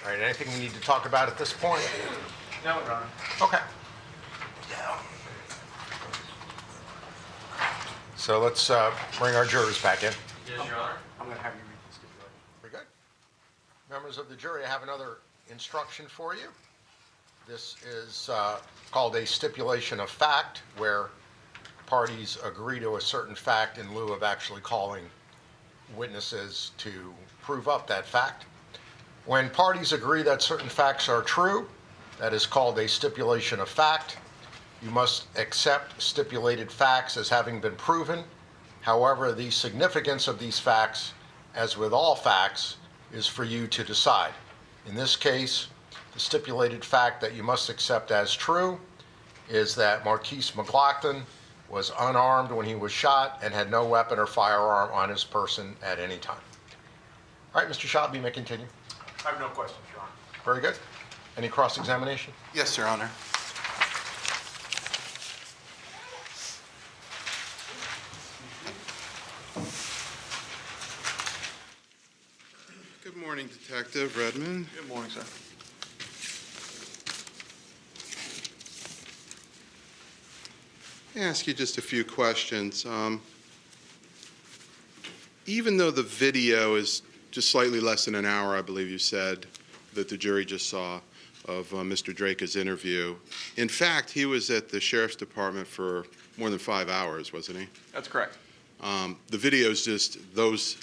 All right, anything we need to talk about at this point? No, Your Honor. Okay. So let's bring our jurors back in. Yes, Your Honor. I'm going to have you read the stipulation. Very good. Members of the jury, I have another instruction for you. This is called a stipulation of fact, where parties agree to a certain fact in lieu of actually calling witnesses to prove up that fact. When parties agree that certain facts are true, that is called a stipulation of fact. You must accept stipulated facts as having been proven. However, the significance of these facts, as with all facts, is for you to decide. In this case, the stipulated fact that you must accept as true is that Marquise McLaughlin was unarmed when he was shot and had no weapon or firearm on his person at any time. All right, Mr. Schott, you may continue. I have no questions, Your Honor. Very good. Any cross-examination? Yes, Your Honor. Good morning, Detective Redman. Good morning, sir. Let me ask you just a few questions. Even though the video is just slightly less than an hour, I believe you said, that the jury just saw of Mr. Drejka's interview, in fact, he was at the Sheriff's Department for more than 5 hours, wasn't he? That's correct. The video is just those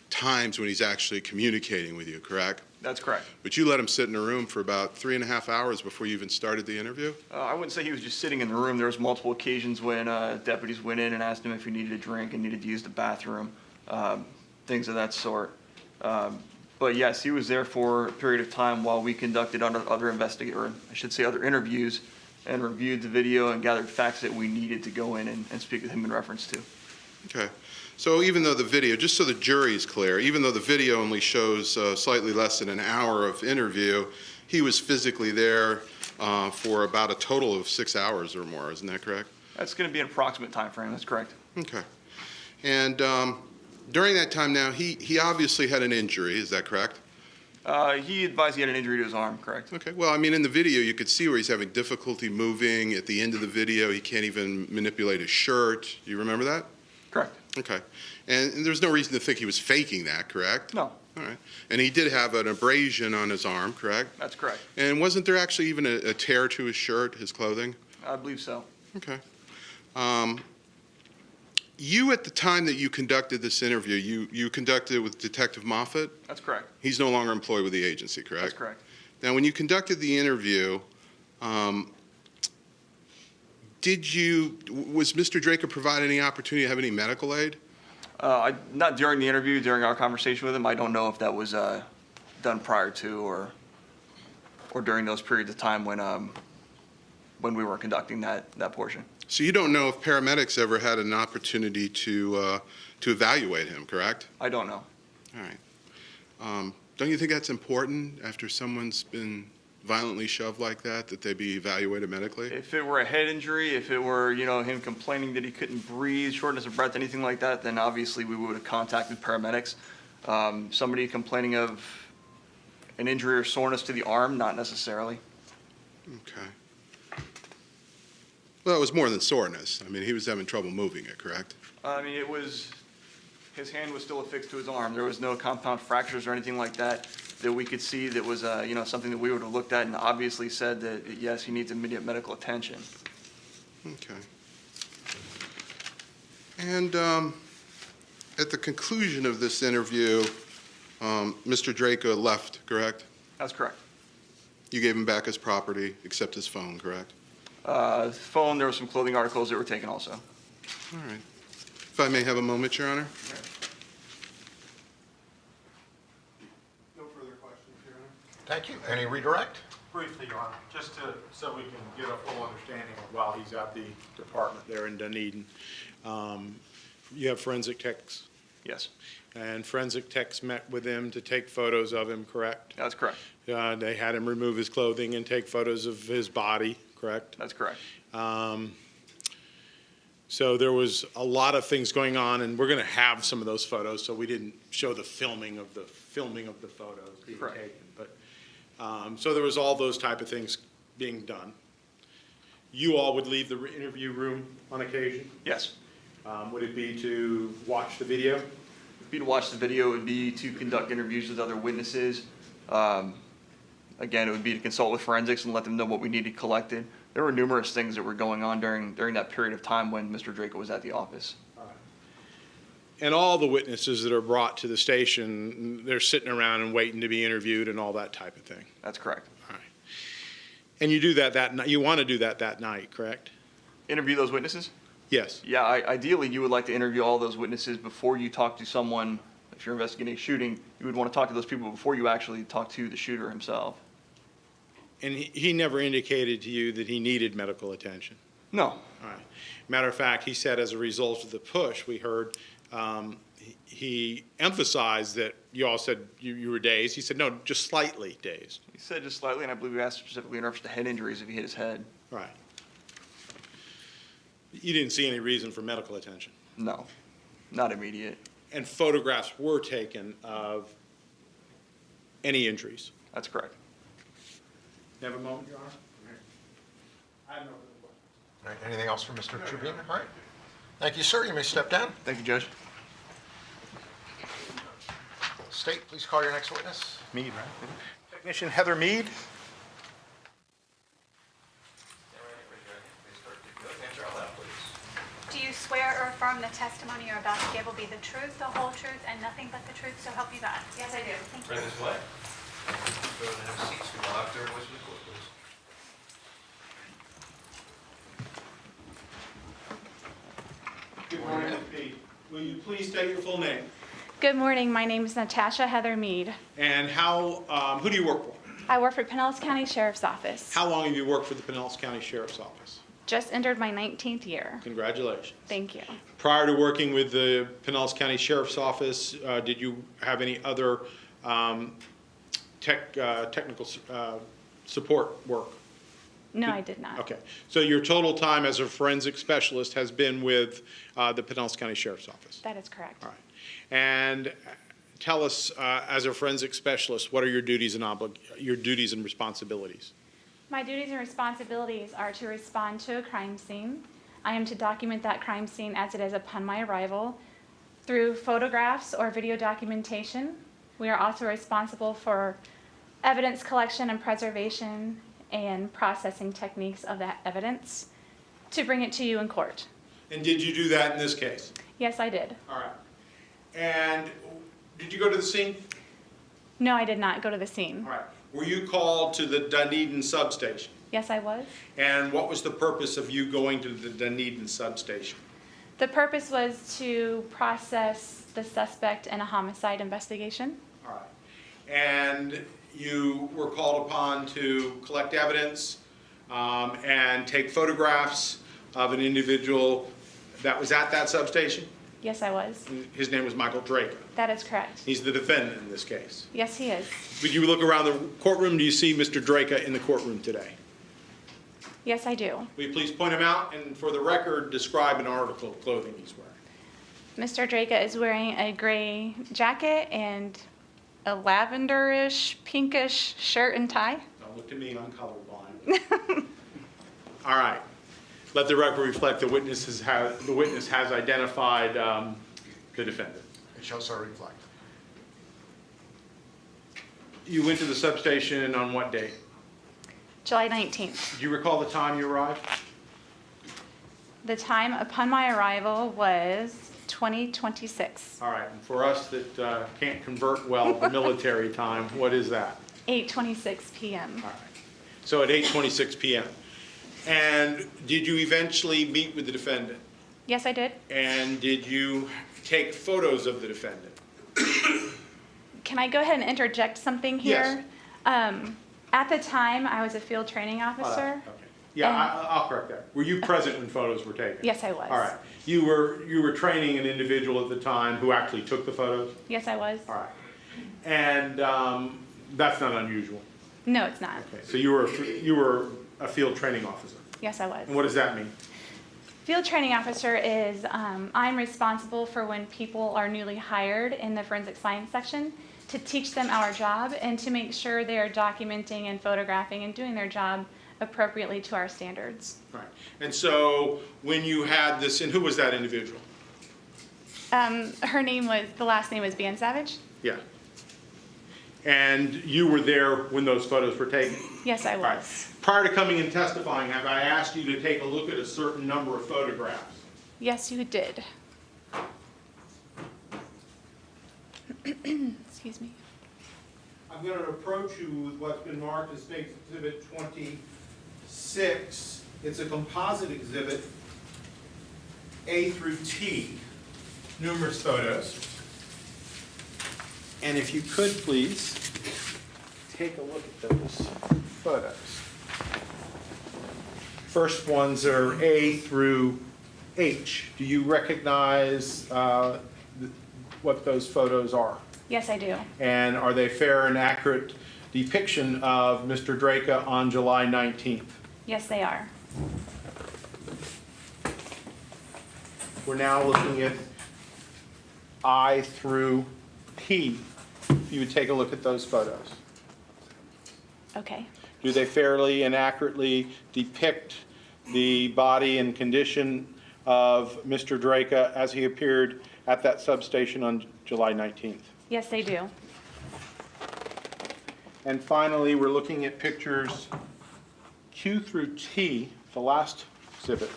times when he's actually communicating with you, correct? That's correct. But you let him sit in a room for about 3.5 hours before you even started the interview? I wouldn't say he was just sitting in the room. There was multiple occasions when deputies went in and asked him if he needed a drink and needed to use the bathroom, things of that sort. But yes, he was there for a period of time while we conducted other interviews and reviewed the video and gathered facts that we needed to go in and speak with him in reference to. Okay. So even though the video, just so the jury is clear, even though the video only shows slightly less than an hour of interview, he was physically there for about a total of 6 hours or more, isn't that correct? That's going to be an approximate time frame. That's correct. Okay. And during that time now, he obviously had an injury, is that correct? He advised he had an injury to his arm, correct? Okay. Well, I mean, in the video, you could see where he's having difficulty moving. At the end of the video, he can't even manipulate his shirt. Do you remember that? Correct. Okay. And there's no reason to think he was faking that, correct? No. All right. And he did have an abrasion on his arm, correct? That's correct. And wasn't there actually even a tear to his shirt, his clothing? I believe so. Okay. You, at the time that you conducted this interview, you conducted it with Detective Moffat? That's correct. He's no longer employed with the agency, correct? That's correct. Now, when you conducted the interview, was Mr. Drejka provided any opportunity to have any medical aid? Not during the interview, during our conversation with him. I don't know if that was done prior to or during those periods of time when we were conducting that portion. So you don't know if paramedics ever had an opportunity to evaluate him, correct? I don't know. All right. Don't you think that's important after someone's been violently shoved like that they be evaluated medically? If it were a head injury, if it were, him complaining that he couldn't breathe, shortness of breath, anything like that, then obviously we would have contacted paramedics. Somebody complaining of an injury or soreness to the arm, not necessarily. Okay. Well, it was more than soreness. I mean, he was having trouble moving it, correct? I mean, his hand was still affixed to his arm. There was no compound fractures or anything like that we could see that was, something that we would have looked at and obviously said that, yes, he needs immediate medical attention. Okay. And at the conclusion of this interview, Mr. Drejka left, correct? That's correct. You gave him back his property, except his phone, correct? Phone, there were some clothing articles that were taken also. All right. If I may have a moment, Your Honor. No further questions, Your Honor. Thank you. Any redirect? Briefly, Your Honor, just so we can get a full understanding of while he's at the department there in Dunedin. You have forensic techs, Yes, and forensic techs met with him to take photos of him, correct? that's correct. They had him remove his clothing and take photos of his body, correct? That's correct. So there was a lot of things going on, and we're going to have some of those photos, so we didn't show the filming of the photos being Correct. taken. But, so there was all those type of things being done. You all would leave the interview room on occasion? Yes. Would it be to watch the video? It would be to watch the video, it would be to conduct interviews with other witnesses. Again, it would be to consult with forensics and let them know what we needed collected. There were numerous things that were going on during that period of time when Mr. Drejka was at the office. And all the witnesses that are brought to the station, they're sitting around and waiting to be interviewed and all that type of thing? That's correct. All right. And you do that night, you want to do that night, correct? Interview those witnesses? Yes. Yeah, ideally, you would like to interview all those witnesses before you talk to someone. If you're investigating a shooting, you would want to talk to those people before you actually talk to the shooter himself. And he never indicated to you that he needed medical attention? No. All right. Matter of fact, he said as a result of the push, we heard, he emphasized that you all said you were dazed. He said, no, just slightly dazed. He said just slightly, and I believe we asked specifically in reference to head injuries if he hit his head. Right. You didn't see any reason for medical attention? No, not immediate. And photographs were taken of any injuries? That's correct. You have a moment, Your Honor? I have no further questions. All right, anything else from Mr. Trubina? All right. Thank you, sir. You may step down. Thank you, Judge. State, please call your next witness. Mead, right? Technician Heather Mead? Do you swear or affirm the testimony you're about to give will be the truth, the whole truth, and nothing but the truth, so help you God? Yes, I do. Thank you. Right this way. Go ahead and have a seat, so we'll have third voice of the court, please. Good morning, Ms. Mead. Will you please state your full name? Good morning. My name is Natasha Heather Mead. And who do you work for? I work for Pinellas County Sheriff's Office. How long have you worked for the Pinellas County Sheriff's Office? Just entered my 19th year. Congratulations. Thank you. Prior to working with the Pinellas County Sheriff's Office, did you have any other technical support work? No, I did not. Okay. So your total time as a forensic specialist has been with the Pinellas County Sheriff's Office? That is correct. All right. And tell us, as a forensic specialist, what are your duties and responsibilities? My duties and responsibilities are to respond to a crime scene. I am to document that crime scene as it is upon my arrival through photographs or video documentation. We are also responsible for evidence collection and preservation and processing techniques of that evidence to bring it to you in court. And did you do that in this case? Yes, I did. All right. And did you go to the scene? No, I did not go to the scene. All right. Were you called to the Dunedin substation? Yes, I was. And what was the purpose of you going to the Dunedin substation? The purpose was to process the suspect in a homicide investigation. All right. And you were called upon to collect evidence and take photographs of an individual that was at that substation? Yes, I was. His name was Michael Drejka. That is correct. He's the defendant in this case. Yes, he is. Would you look around the courtroom? Do you see Mr. Drejka in the courtroom today? Yes, I do. Will you please point him out and, for the record, describe an article of clothing he's wearing? Mr. Drejka is wearing a gray jacket and a lavenderish, pinkish shirt and tie. Don't look to me, I'm colorblind. All right. Let the record reflect the witness has identified the defendant. It shall so reflect. You went to the substation on what date? July 19th. Do you recall the time you arrived? The time upon my arrival was 2026, All right, and for us that can't convert well the military time, what is that? 8:26 p.m. All right, so at 8:26 p.m. And did you eventually meet with the defendant? Yes, I did. And did you take photos of the defendant? Can I go ahead and interject something here? Yes. At the time, I was a field training officer. Okay. Yeah, And- I'll correct that. Were you present when photos were taken? Yes, I was. All right. You were training an individual at the time who actually took the photos? Yes, I was. All right. And that's not unusual. No, it's not. Okay. So you were a field training officer. Yes, I was. And what does that mean? Field training officer is, I'm responsible for when people are newly hired in the forensic science section to teach them our job and to make sure they are documenting and photographing and doing their job appropriately to our standards. Right. And so when you had this, and who was that individual? Her name was, the last name was Ban Savage? Yeah. And you were there when those photos were taken? Yes, I All right. was. Prior to coming and testifying, have I asked you to take a look at a certain number of photographs? Yes, you did. Excuse me. I'm going to approach you with what's been marked as State Exhibit 26. It's a composite exhibit, A through T, numerous photos. And if you could please take a look at those photos. First ones are A through H. Do you recognize what those photos are? Yes, I do. And are they fair and accurate depiction of Mr. Drejka on July 19th? Yes, they are. We're now looking at I through P. If you would take a look at those photos. Okay. Do they fairly and accurately depict the body and condition of Mr. Drejka as he appeared at that substation on July 19th? Yes, they do. And finally, we're looking at pictures Q through T, the last exhibit.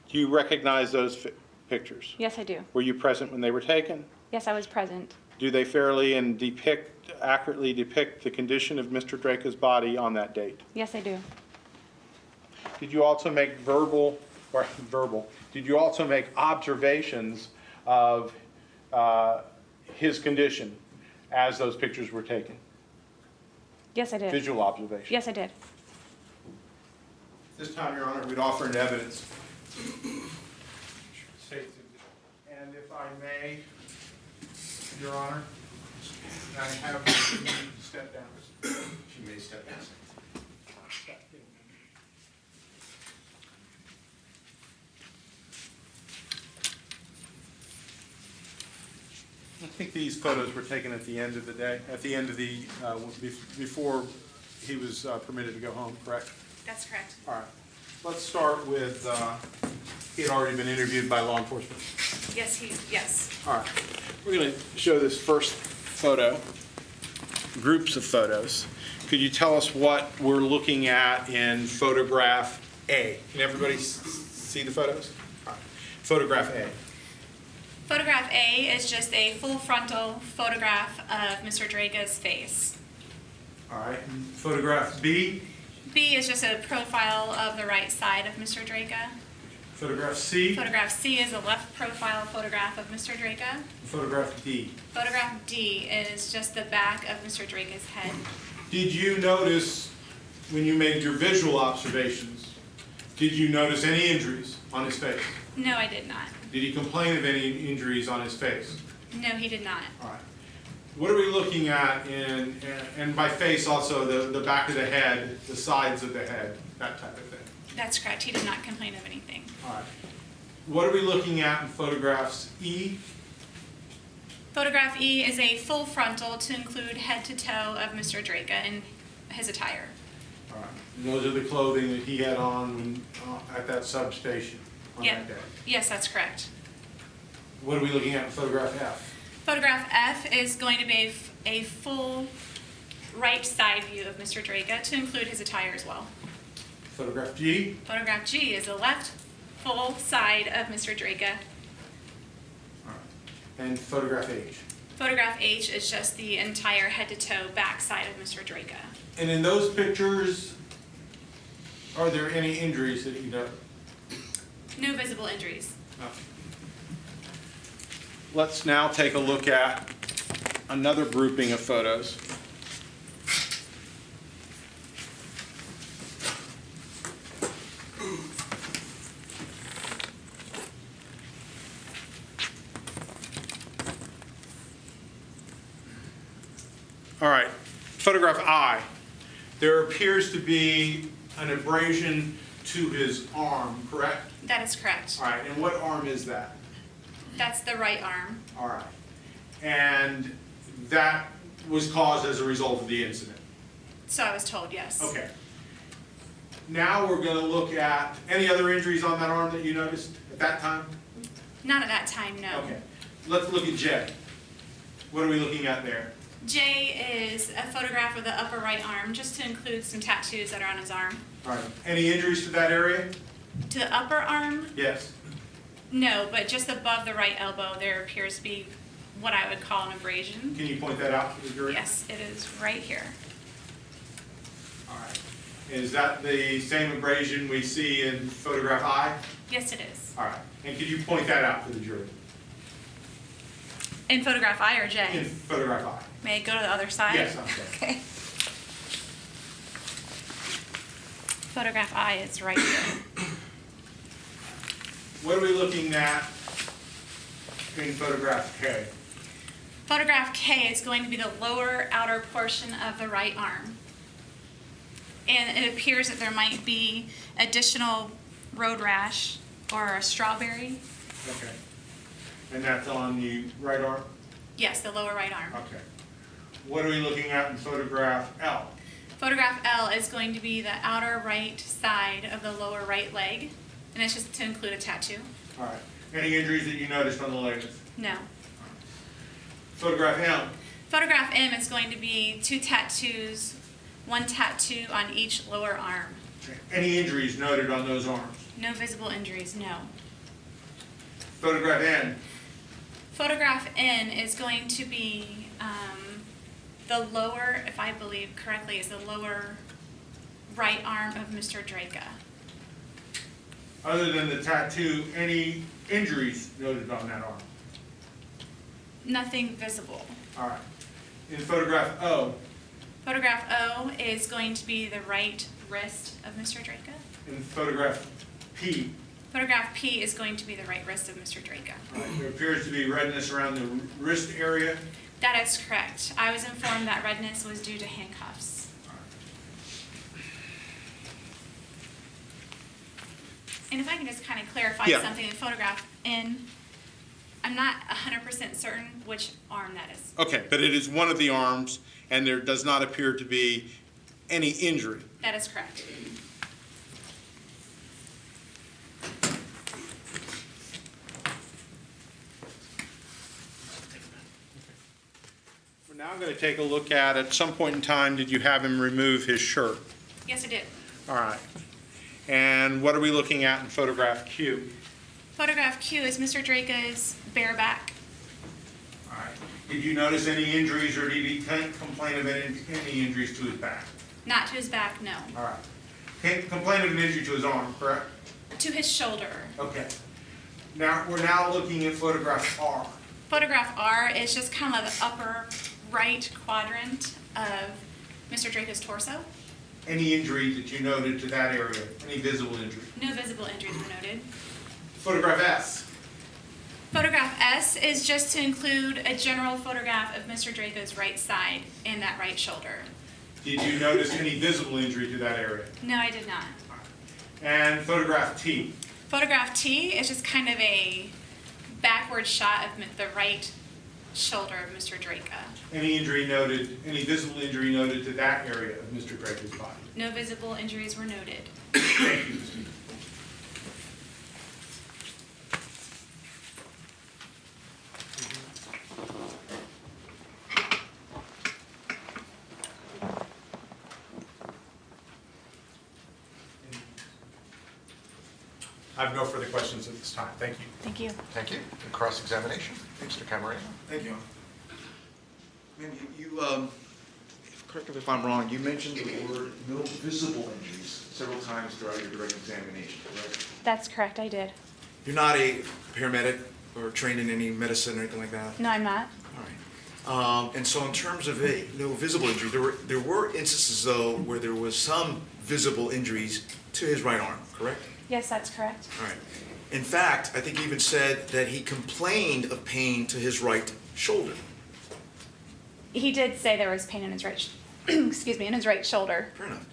Do you recognize those pictures? Yes, I do. Were you present when they were taken? Yes, I was present. Do they fairly and accurately depict the condition of Mr. Drejka's body on that date? Yes, I do. Did you also make did you also make observations of his condition as those pictures were taken? Yes, I did. Visual observations? Yes, I did. This time, Your Honor, we'd offer an evidence. And if I may, Your Honor, I have you step down. She may step down. I think these photos were taken at the end of the day, at the end of the, before he was permitted to go home, correct? That's correct. All right. Let's start with, he had already been interviewed by law enforcement. Yes. All right. We're going to show this first photo, groups of photos. Could you tell us what we're looking at in photograph A? Can everybody see the photos? All right. Photograph A. Photograph A is just a full frontal photograph of Mr. Drejka's face. All right. Photograph B. B is just a profile of the right side of Mr. Drejka. Photograph C. Photograph C is a left profile photograph of Mr. Drejka. Photograph D. Photograph D is just the back of Mr. Drejka's head. Did you notice, when you made your visual observations, did you notice any injuries on his face? No, I did not. Did he complain of any injuries on his face? No, he did not. All right. What are we looking at and by face also the back of the head, the sides of the head, that type of thing? That's correct. He did not complain of anything. All right. What are we looking at in photographs E? Photograph E is a full frontal to include head to toe of Mr. Drejka and his attire. All right. And those are the clothing that he had on when, at that substation on that day. Yes, that's correct. What are we looking at in photograph F? Photograph F is going to be a full right side view of Mr. Drejka to include his attire as well. Photograph G? Photograph G is the left full side of Mr. Drejka. All right. And photograph H? Photograph H is just the entire head to toe back side of Mr. Drejka. And in those pictures, are there any injuries that you know? No visible injuries. No. Let's now take a look at another grouping of photos. All right, photograph I. There appears to be an abrasion to his arm, correct? That is correct. All right, and what arm is that? That's the right arm. All right. And that was caused as a result of the incident? So I was told, yes. Okay. Now we're going to look at any other injuries on that arm that you noticed at that time? Not at that time, no. Okay. Let's look at Jay. What are we looking at there? Jay is a photograph of the upper right arm, just to include some tattoos that are on his arm. All right. Any injuries to that area? To the upper arm, Yes. no, but just above the right elbow, there appears to be what I would call an abrasion. Can you point that out to the jury? Yes, it is right here. All right. Is that the same abrasion we see in photograph I? Yes, it is. All right. And could you point that out for the jury? In photograph I or In J? photograph I? May I go to the other side? Yes, I'm sorry. Okay. Photograph I is right here. What are we looking at in photograph K? Photograph K is going to be the lower outer portion of the right arm. And it appears that there might be additional road rash or a strawberry. Okay. And that's on the right arm? Yes, the lower right arm. Okay. What are we looking at in photograph L? Photograph L is going to be the outer right side of the lower right leg. And it's just to include a tattoo. All right. Any injuries that you noticed on the legs? No. Photograph M? Photograph M is going to be 2 tattoos, 1 tattoo on each lower arm. Any injuries noted on those arms? No visible injuries, no. Photograph N? Photograph N is going to be the lower, if I believe correctly, is the lower right arm of Mr. Drejka. Other than the tattoo, any injuries noted on that arm? Nothing visible. All right. In photograph O? Photograph O is going to be the right wrist of Mr. Drejka. In photograph P? Photograph P is going to be the right wrist of Mr. Drejka. All right. There appears to be redness around the wrist area. That is correct. I was informed that redness was due to handcuffs. And if I can just kind of clarify Yeah. something in photograph N, I'm not 100% certain which arm that is. Okay, but it is one of the arms, and there does not appear to be any injury. That is correct. We're now going to take a look at some point in time, did you have him remove his shirt? Yes, I did. All right. And what are we looking at in photograph Q? Photograph Q is Mr. Drejka's bare back. All right. Did you notice any injuries, or did he complain of any injuries to his back? Not to his back, no. All right. Can't complain of an injury to his arm, correct? To his shoulder. Okay. Now, we're now looking at photograph R. Photograph R is just kind of the upper right quadrant of Mr. Drejka's torso. Any injury that you noted to that area? Any visible injury? No visible injuries were noted. Photograph S. Photograph S is just to include a general photograph of Mr. Drejka's right side and that right shoulder. Did you notice any visible injury to that area? No, I did not. And photograph T. Photograph T is just kind of a backward shot of the right shoulder of Mr. Drejka. Any injury noted, any visible injury noted to that area of Mr. Drejka's body? No visible injuries were noted. Thank you, Mr. I have no further questions at this time. Thank you. Thank you. Thank you. And cross-examination, Mr. Camarena. Thank you. Ma'am, correct me if I'm wrong, you mentioned the word no visible injuries several times throughout your direct examination, correct? That's correct, I did. You're not a paramedic or trained in any medicine or anything like that? No, I'm not. All right. And so in terms of a no visible injury, there were instances though where there was some visible injuries to his right arm, correct? Yes, that's correct. All right. In fact, I think he even said that he complained of pain to his right shoulder. He did say there was pain in his right, excuse me, in his right shoulder. Fair enough.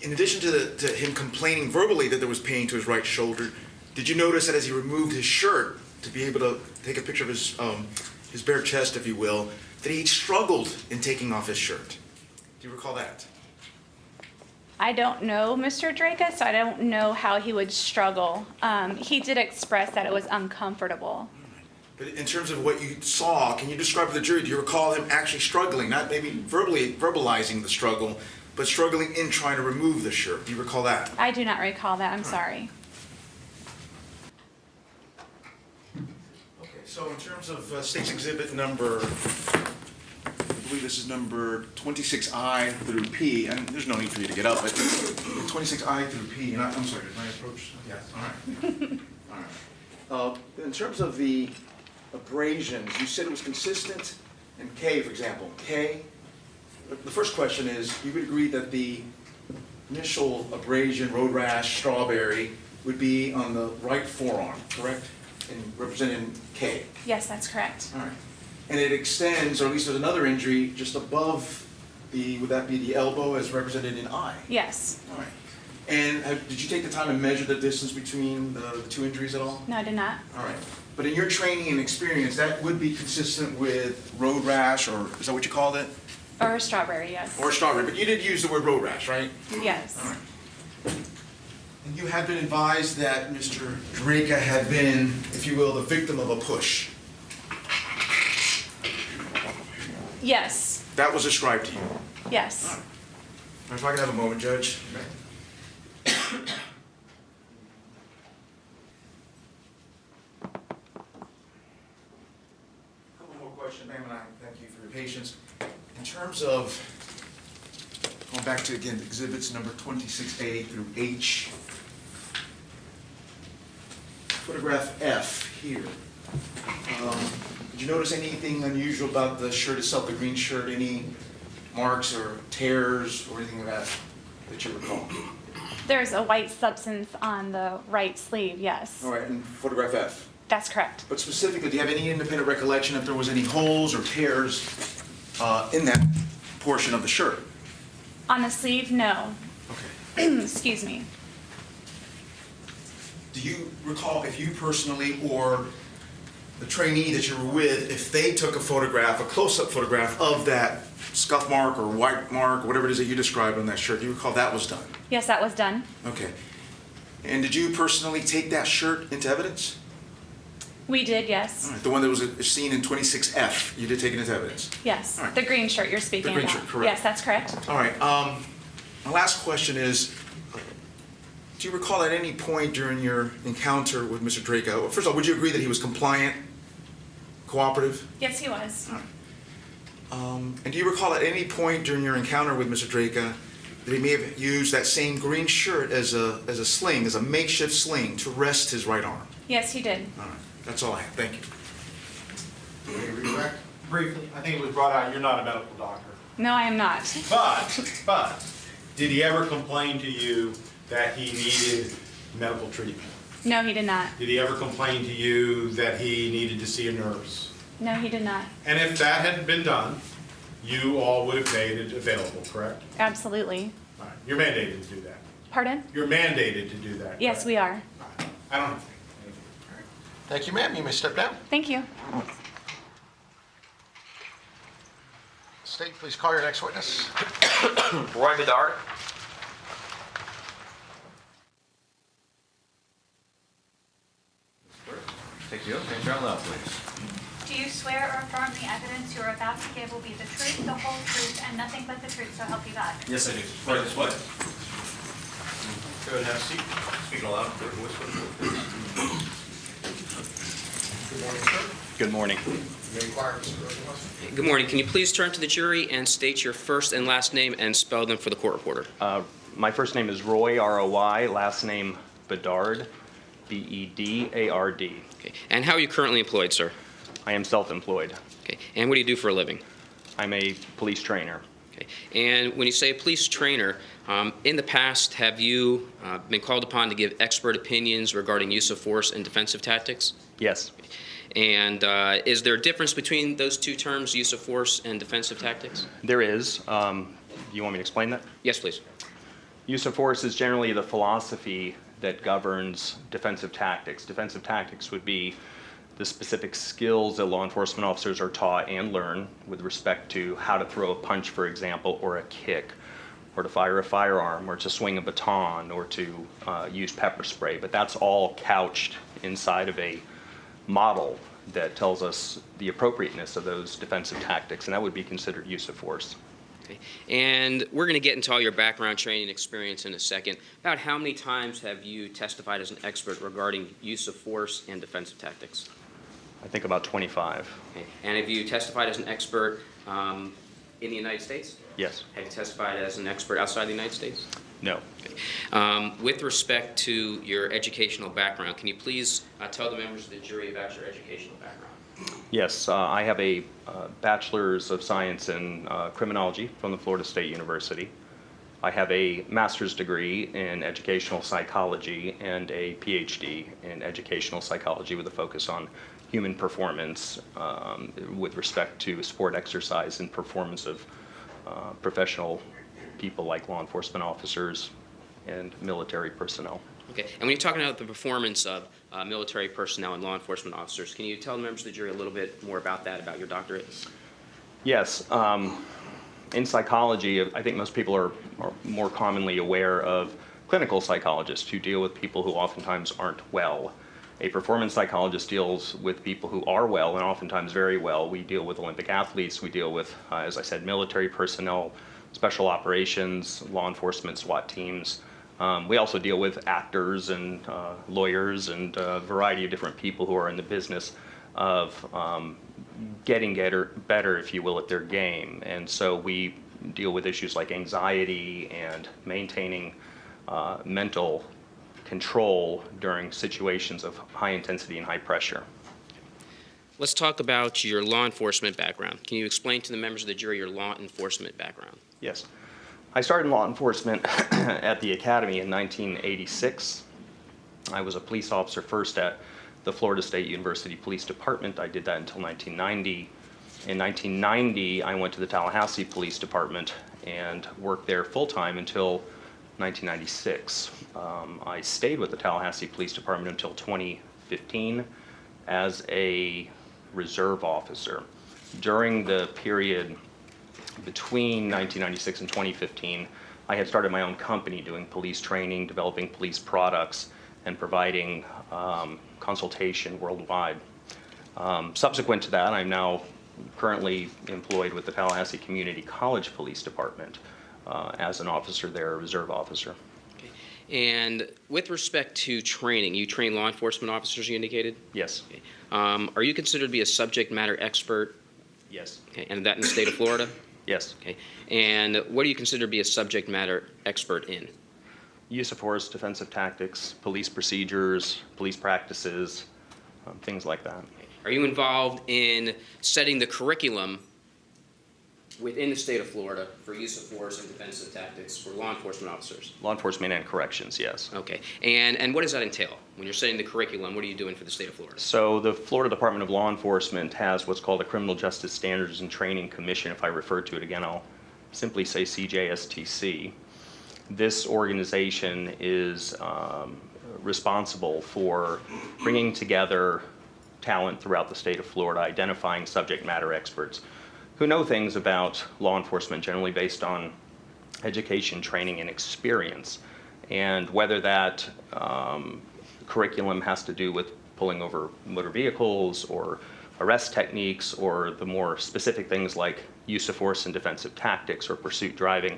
in addition to him complaining verbally that there was pain to his right shoulder, did you notice that as he removed his shirt to be able to take a picture of his bare chest, if you will, that he struggled in taking off his shirt? Do you recall that? I don't know Mr. Drejka, so I don't know how he would struggle. He did express that it was uncomfortable. But in terms of what you saw, can you describe to the jury, do you recall him actually struggling, not maybe verbalizing the struggle, but struggling in trying to remove the shirt? Do you recall that? I do not recall that, I'm sorry. Okay, so in terms of State's Exhibit number, I believe this is number 26I through P, and there's no need for you to get up, but 26I through P, and I'm sorry, did I approach? Yes, all right. All right. In terms of the abrasions, you said it was consistent in K, for example. K, the first question is, you would agree that the initial abrasion, road rash, strawberry, would be on the right forearm, correct? And represented in K. Yes, that's correct. All right. And it extends, or at least there's another injury just above the, would that be the elbow as represented in I? Yes. All right. And did you take the time and measure the distance between the two injuries at all? No, I did not. All right. But in your training and experience, that would be consistent with road rash, or is that what you called it? Or strawberry, yes. Or strawberry, but you did use the word road rash, right? Yes. All right. And you had been advised that Mr. Drejka had been, if you will, the victim of a push. Yes. That was ascribed to you. Yes. All right. If I can have a moment, Judge. Couple more questions, ma'am, and I thank you for your patience. In terms of, going back to, again, exhibits number 26A through H, photograph F here. Did you notice anything unusual about the shirt itself, the green shirt, any marks or tears or anything of that you recall? There's a white substance on the right sleeve, yes. All right, and photograph F. That's correct. But specifically, do you have any independent recollection if there was any holes or tears in that portion of the shirt? On the sleeve, no. Okay. Excuse me. Do you recall if you personally or the trainee that you were with, if they took a photograph, a close-up photograph of that scuff mark or white mark, or whatever it is that you described on that shirt, do you recall that was done? Yes, that was done. Okay. And did you personally take that shirt into evidence? We did, yes. All right, the one that was seen in 26F, you did take it into evidence? Yes. All right. The green shirt you're speaking The green about. shirt, correct. Yes, that's correct. All right, my last question is, do you recall at any point during your encounter with Mr. Drejka, well, first of all, would you agree that he was compliant, cooperative? Yes, he was. And do you recall at any point during your encounter with Mr. Drejka that he may have used that same green shirt as a sling, as a makeshift sling to rest his right arm? Yes, he did. All right, that's all I have, thank you. Any redirect? Briefly, I think it was brought out, you're not a medical doctor. No, I am not. But, did he ever complain to you that he needed medical treatment? No, he did not. Did he ever complain to you that he needed to see a nurse? No, he did not. And if that had been done, you all would have made it available, correct? Absolutely. All right. You're mandated to do that. Pardon? You're mandated to do that. Yes, correct? we are. All right. I don't know. Thank you, ma'am. You may step down. Thank you. State, please call your next witness. Roy Bedard. Take you up and turn left, please. Do you swear or affirm the evidence you are about to give will be the truth, the whole truth, and nothing but the truth, so help you God? Yes, I do. Right this way. Go ahead and have a seat. Speak aloud. Good morning, sir. Good morning. You may inquire, Mr. Rosenwasser. Good morning. Can you please turn to the jury and state your first and last name and spell them for the court reporter? My first name is Roy, R-O-Y, last name Bedard, B-E-D-A-R-D. Okay. And how are you currently employed, sir? I am self-employed. Okay. And what do you do for a living? I'm a police trainer. Okay. And when you say police trainer, in the past, have you been called upon to give expert opinions regarding use of force and defensive tactics? Yes. And is there a difference between those two terms, use of force and defensive tactics? There is. Do you want me to explain that? Yes, please. Use of force is generally the philosophy that governs defensive tactics. Defensive tactics would be the specific skills that law enforcement officers are taught and learn with respect to how to throw a punch, for example, or a kick, or to fire a firearm, or to swing a baton, or to use pepper spray. But that's all couched inside of a model that tells us the appropriateness of those defensive tactics, and that would be considered use of force. Okay. And we're going to get into all your background training experience in a second. About how many times have you testified as an expert regarding use of force and defensive tactics? I think about 25. Okay. And have you testified as an expert in the United States? Yes. Have you testified as an expert outside the United States? No. Okay. With respect to your educational background, can you please tell the members of the jury about your educational background? Yes, I have a Bachelor's of Science in Criminology from the Florida State University. I have a master's degree in educational psychology and a PhD in educational psychology with a focus on human performance with respect to sport exercise and performance of professional people like law enforcement officers and military personnel. Okay, and when you're talking about the performance of military personnel and law enforcement officers, can you tell the members of the jury a little bit more about that, about your doctorate? Yes. In psychology, I think most people are more commonly aware of clinical psychologists who deal with people who oftentimes aren't well. A performance psychologist deals with people who are well and oftentimes very well. We deal with Olympic athletes. We deal with, as I said, military personnel, special operations, law enforcement, SWAT teams. We also deal with actors and lawyers and a variety of different people who are in the business of getting better, if you will, at their game. And so we deal with issues like anxiety and maintaining mental control during situations of high intensity and high pressure. Let's talk about your law enforcement background. Can you explain to the members of the jury your law enforcement background? Yes. I started in law enforcement at the Academy in 1986. I was a police officer first at the Florida State University Police Department. I did that until 1990. In 1990, I went to the Tallahassee Police Department and worked there full-time until 1996. I stayed with the Tallahassee Police Department until 2015 as a reserve officer. During the period between 1996 and 2015, I had started my own company doing police training, developing police products, and providing consultation worldwide. Subsequent to that, I'm now currently employed with the Tallahassee Community College Police Department as an officer there, a reserve officer. Okay. And with respect to training, you train law enforcement officers, you indicated? Yes. Okay. Are you considered to be a subject matter expert? Yes. Okay. And that in the state of Florida? Yes. Okay. And what do you consider to be a subject matter expert in? Use of force, defensive tactics, police procedures, police practices, things like that. Are you involved in setting the curriculum within the state of Florida for use of force and defensive tactics for law enforcement officers? Law enforcement and corrections, yes. Okay. And what does that entail? When you're setting the curriculum, what are you doing for the state of Florida? So the Florida Department of Law Enforcement has what's called a Criminal Justice Standards and Training Commission. If I refer to it again, I'll simply say CJSTC. This organization is responsible for bringing together talent throughout the state of Florida, identifying subject matter experts who know things about law enforcement generally based on education, training, and experience. And whether that curriculum has to do with pulling over motor vehicles or arrest techniques or the more specific things like use of force and defensive tactics or pursuit driving,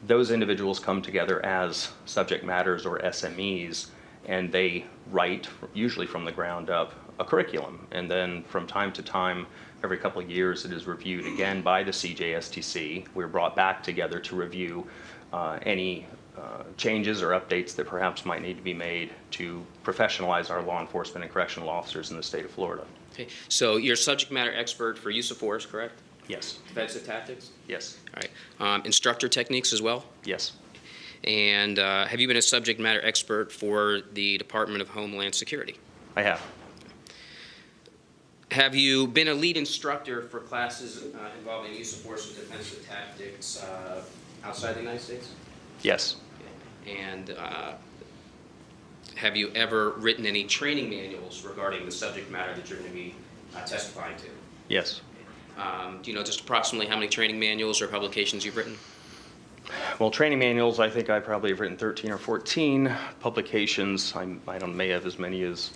those individuals come together as subject matters or SMEs, and they write, usually from the ground up, a curriculum. And then from time to time, every couple of years, it is reviewed again by the CJSTC. We're brought back together to review any changes or updates that perhaps might need to be made to professionalize our law enforcement and correctional officers in the state of Florida. Okay. So you're a subject matter expert for use of force, correct? Yes. Defensive tactics? Yes. All right. Instructor techniques as well? Yes. And have you been a subject matter expert for the Department of Homeland Security? I have. Have you been a lead instructor for classes involving use of force and defensive tactics outside the United States? Yes. Okay. And have you ever written any training manuals regarding the subject matter that you're going to be testifying to? Yes. Do you know just approximately how many training manuals or publications you've written? Well, training manuals, I think I probably have written 13 or 14. Publications, I don't may have as many as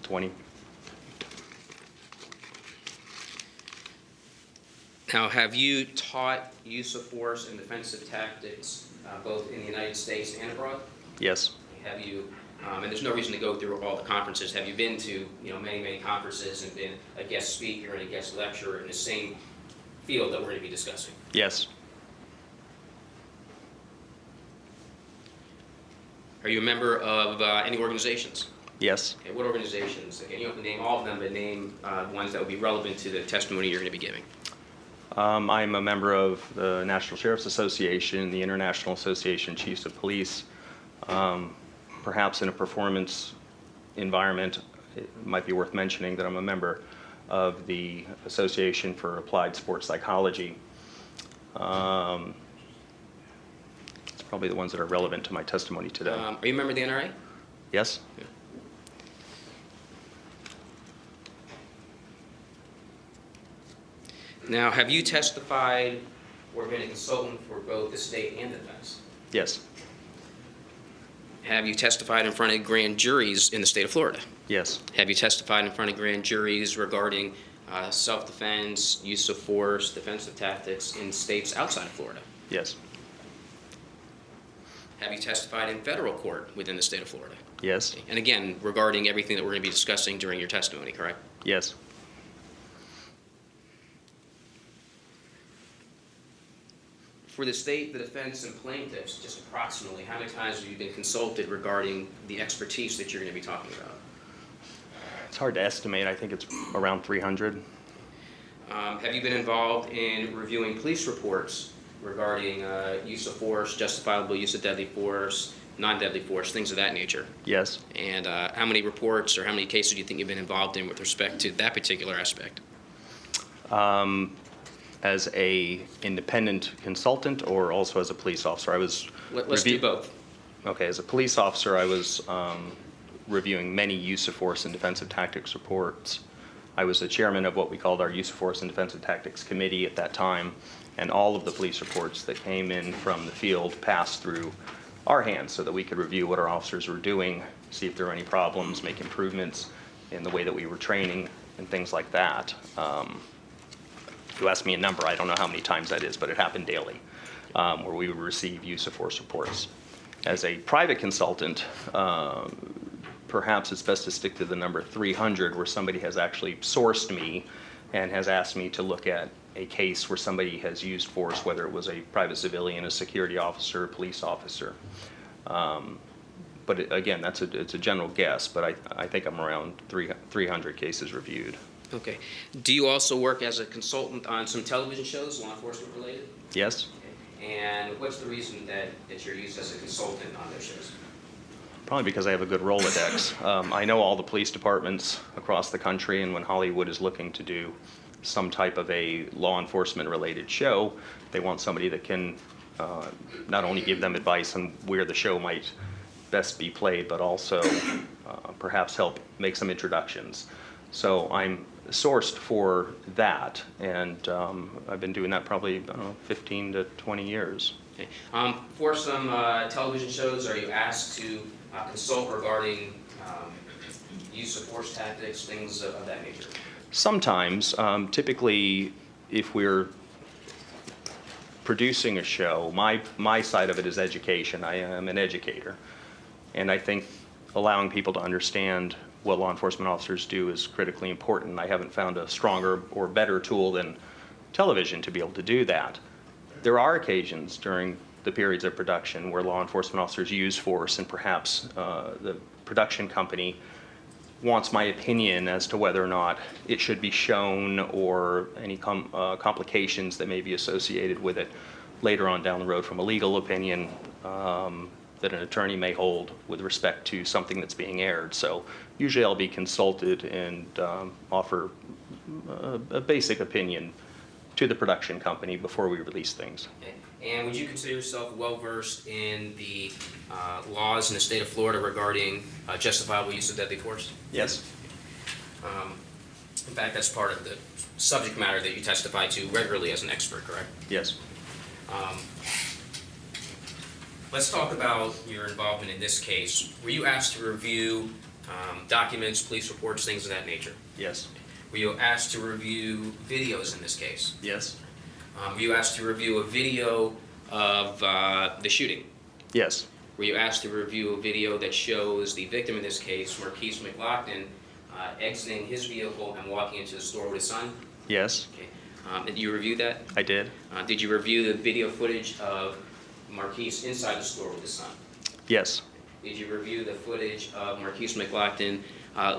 20. Now, have you taught use of force and defensive tactics both in the United States and abroad? Yes. Have you, and there's no reason to go through all the conferences, have you been to many, many conferences and been a guest speaker and a guest lecturer in the same field that we're going to be discussing? Yes. Are you a member of any organizations? Yes. Okay, what organizations? Again, you don't have to name all of them, but name ones that would be relevant to the testimony you're going to be giving. I'm a member of the National Sheriff's Association, the International Association of Chiefs of Police. Perhaps in a performance environment, it might be worth mentioning that I'm a member of the Association for Applied Sports Psychology. It's probably the ones that are relevant to my testimony today. Are you a member of the NRA? Yes? Yeah. Now, have you testified or been a consultant for both the state and defense? Yes. Have you testified in front of grand juries in the state of Florida? Yes. Have you testified in front of grand juries regarding self-defense, use of force, defensive tactics in states outside of Florida? Yes. Have you testified in federal court within the state of Florida? Yes. And again, regarding everything that we're going to be discussing during your testimony, correct? Yes. For the state, the defense, and plaintiffs, just approximately, how many times have you been consulted regarding the expertise that you're going to be talking about? It's hard to estimate. I think it's around 300. Have you been involved in reviewing police reports regarding use of force, justifiable use of deadly force, non-deadly force, things of that nature? Yes. And how many reports or how many cases do you think you've been involved in with respect to that particular aspect? As a independent consultant or also as a police officer? Let's do both. Okay, as a police officer, I was reviewing many use of force and defensive tactics reports. I was the chairman of what we called our Use of Force and Defensive Tactics Committee at that time, and all of the police reports that came in from the field passed through our hands so that we could review what our officers were doing, see if there were any problems, make improvements in the way that we were training and things like that. If you ask me a number, I don't know how many times that is, but it happened daily, where we would receive use of force reports. As a private consultant, perhaps it's best to stick to the number 300, where somebody has actually sourced me and has asked me to look at a case where somebody has used force, whether it was a private civilian, a security officer, a police officer. But again, it's a general guess, but I think I'm around 300 cases reviewed. Okay. Do you also work as a consultant on some television shows, law enforcement related? Yes. Okay. And what's the reason that you're used as a consultant on those shows? Probably because I have a good Rolodex. I know all the police departments across the country, and when Hollywood is looking to do some type of a law enforcement related show, they want somebody that can not only give them advice on where the show might best be played, but also perhaps help make some introductions. So I'm sourced for that, and I've been doing that probably, I don't know, 15 to 20 years. Okay. For some television shows, are you asked to consult regarding use of force tactics, things of that nature? Sometimes, typically, if we're producing a show, my side of it is education. I am an educator, and I think allowing people to understand what law enforcement officers do is critically important. I haven't found a stronger or better tool than television to be able to do that. There are occasions during the periods of production where law enforcement officers use force, and perhaps the production company wants my opinion as to whether or not it should be shown, or any complications that may be associated with it later on down the road from a legal opinion that an attorney may hold with respect to something that's being aired. So usually I'll be consulted and offer a basic opinion to the production company before we release things. Okay. And would you consider yourself well-versed in the laws in the state of Florida regarding justifiable use of deadly force? Yes. In fact, that's part of the subject matter that you testify to regularly as an expert, correct? Yes. Let's talk about your involvement in this case. Were you asked to review documents, police reports, things of that nature? Yes. Were you asked to review videos in this case? Yes. Were you asked to review a video of the shooting? Yes. Were you asked to review a video that shows the victim in this case, Marquise McLaughlin, exiting his vehicle and walking into the store with his son? Yes. Okay. Did you review that? I did. Did you review the video footage of Marquise inside the store with his son? Yes. Did you review the footage of Marquise McLaughlin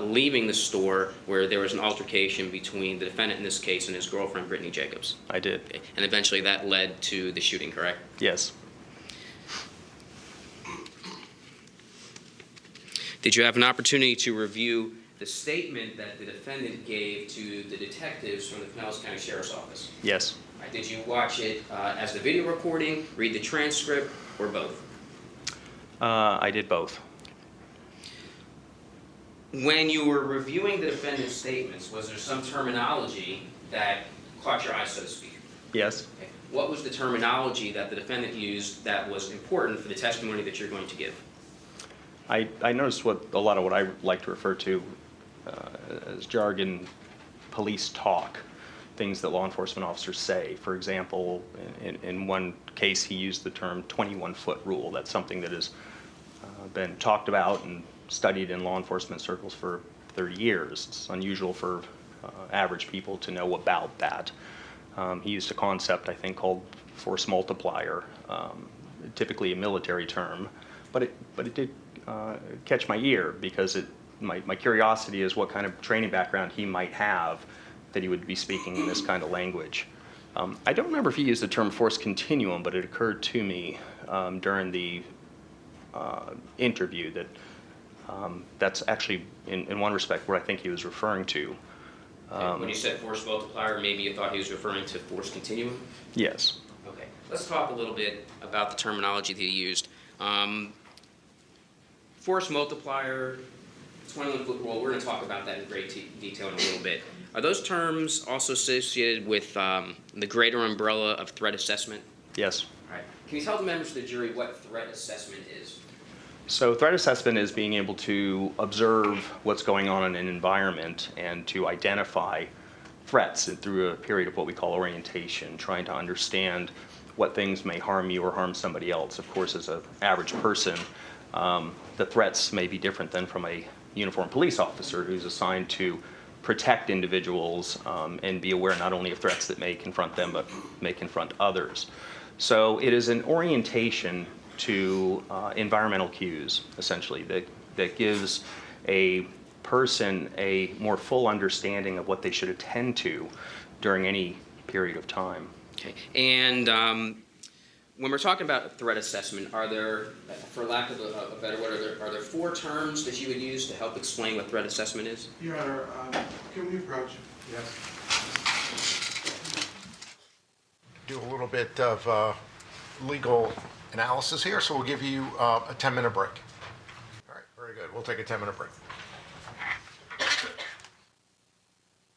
leaving the store where there was an altercation between the defendant in this case and his girlfriend, Brittany Jacobs? I did. Okay. And eventually that led to the shooting, correct? Yes. Did you have an opportunity to review the statement that the defendant gave to the detectives from the Pinellas County Sheriff's Office? Yes. Did you watch it as the video recording, read the transcript, or both? I did both. When you were reviewing the defendant's statements, was there some terminology that caught your eye, so to speak? Yes. Okay. What was the terminology that the defendant used that was important for the testimony that you're going to give? I noticed a lot of what I like to refer to as jargon, police talk, things that law enforcement officers say. For example, in one case, he used the term 21-foot rule. That's something that has been talked about and studied in law enforcement circles for 30 years. It's unusual for average people to know about that. He used a concept, I think, called force multiplier, typically a military term, but it did catch my ear because my curiosity is what kind of training background he might have that he would be speaking in this kind of language. I don't remember if he used the term force continuum, but it occurred to me during the interview that that's actually, in one respect, what I think he was referring to. When you said force multiplier, maybe you thought he was referring to force continuum? Yes. Okay. Let's talk a little bit about the terminology that he used. Force multiplier, 21-foot rule, we're going to talk about that in great detail in a little bit. Are those terms also associated with the greater umbrella of threat assessment? Yes. All right. Can you tell the members of the jury what threat assessment is? So threat assessment is being able to observe what's going on in an environment and to identify threats through a period of what we call orientation, trying to understand what things may harm you or harm somebody else. Of course, as an average person, the threats may be different than from a uniformed police officer who's assigned to protect individuals and be aware not only of threats that may confront them, but may confront others. So it is an orientation to environmental cues, essentially, that gives a person a more full understanding of what they should attend to during any period of time. Okay. And when we're talking about threat assessment, are there, for lack of a better word, are there 4 terms that you would use to help explain what threat assessment is? Your Honor, can we approach? Yes. Do a little bit of legal analysis here, so we'll give you a 10-minute break. All right, very good. We'll take a 10-minute break.